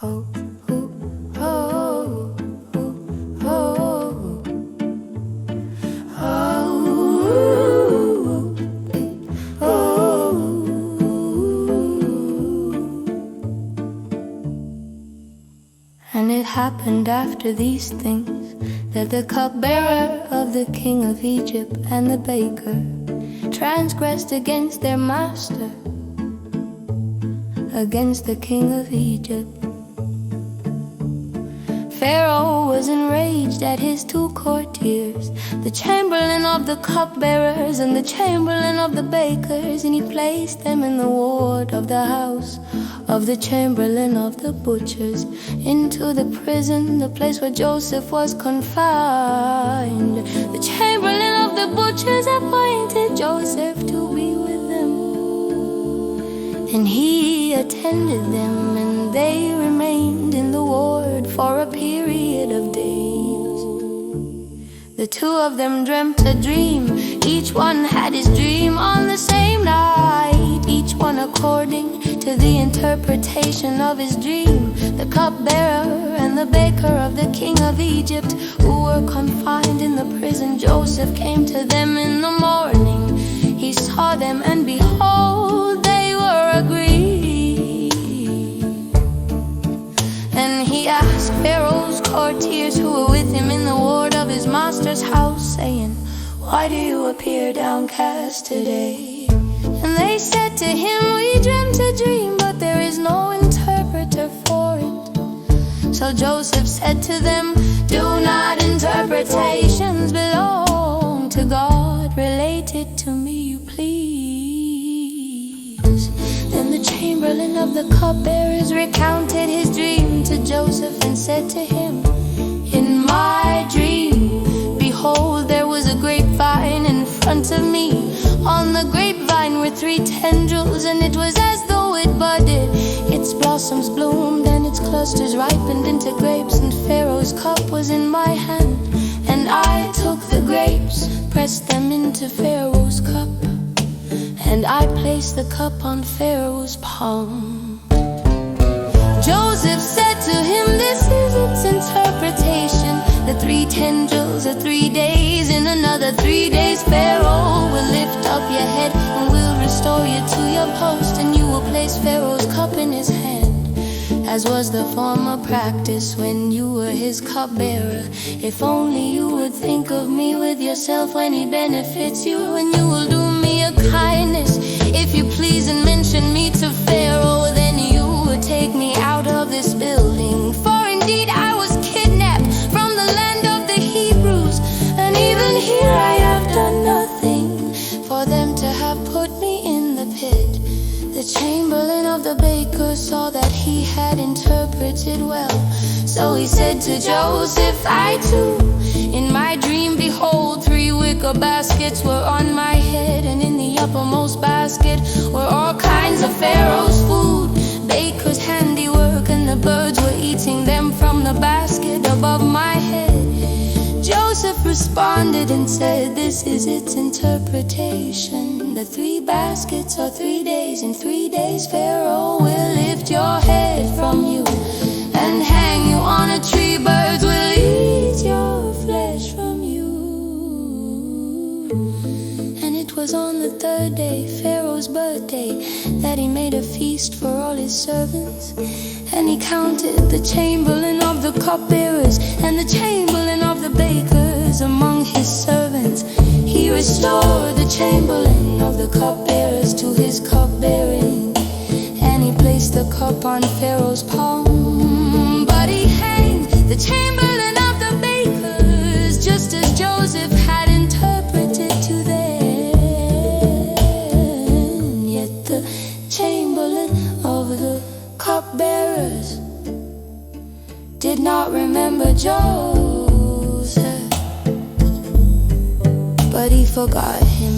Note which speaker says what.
Speaker 1: ho, ho, ho, ho, ho, And it happened after these things that the cupbearer of the king of Egypt and the baker transgressed against their master, against the king of Egypt. Pharaoh was enraged at his two courtiers, the chamberlain of the cupbearers and the chamberlain of the bakers, and he placed them in the ward of the house of the chamberlain of the butchers, into the prison, the place where Joseph was confined. The chamberlain of the butchers appointed Joseph to be with them, and he attended them, and they remained in the ward for a period of days. The two of them dreamt a dream. Each one had his dream on the same night, each one according to the interpretation of his dream. The cupbearer and the baker of the king of Egypt, who were confined in the prison, Joseph came to them in the morning. He saw them, and behold, they were agreed. And he asked Pharaoh's courtiers who were with him in the ward of his master's house, saying, "Why do you appear downcast today?" And they said to him, "We dreamt a dream, but there is no interpreter for it." So Joseph said to them, "Do not interpretations belong to God? Relate it to me, you please." Then the chamberlain of the cupbearers recounted his dream to Joseph and said to him, "In my dream, behold, there was a grapevine in front of me. On the grapevine were 3 tendrils, and it was as though it budded. Its blossoms bloomed, and its clusters ripened into grapes. And Pharaoh's cup was in my hand, and I took the grapes, pressed them into Pharaoh's cup, and I placed the cup on Pharaoh's palm." Joseph said to him, "This is its interpretation. The 3 tendrils are 3 days. In another 3 days, Pharaoh will lift up your head and will restore you to your post, and you will place Pharaoh's cup in his hand, as was the former practice when you were his cupbearer. If only you would think of me with yourself when he benefits you, and you will do me a kindness. If you please and mention me to Pharaoh, then you would take me out of this building. For indeed I was kidnapped from the land of the Hebrews, and even here I have done nothing for them to have put me in the pit." The chamberlain of the baker saw that he had interpreted well, so he said to Joseph, "I too, in my dream, behold, 3 wicker baskets were on my head, and in the uppermost basket were all kinds of Pharaoh's food, baker's handiwork, and the birds were eating them from the basket above my head." Joseph responded and said, "This is its interpretation. The 3 baskets are 3 days. In 3 days Pharaoh will lift your head from you and hang you on a tree. Birds will eat your flesh from you." And it was on the 3rd day, Pharaoh's birthday, that he made a feast for all his servants. And he counted the chamberlain of the cupbearers and the chamberlain of the bakers among his servants. He restored the chamberlain of the cupbearers to his cupbearing, and he placed the cup on Pharaoh's palm. But he hanged the chamberlain of the bakers, just as Joseph had interpreted to them. Yet the chamberlain of the cupbearers did not remember Joseph, but he forgot him.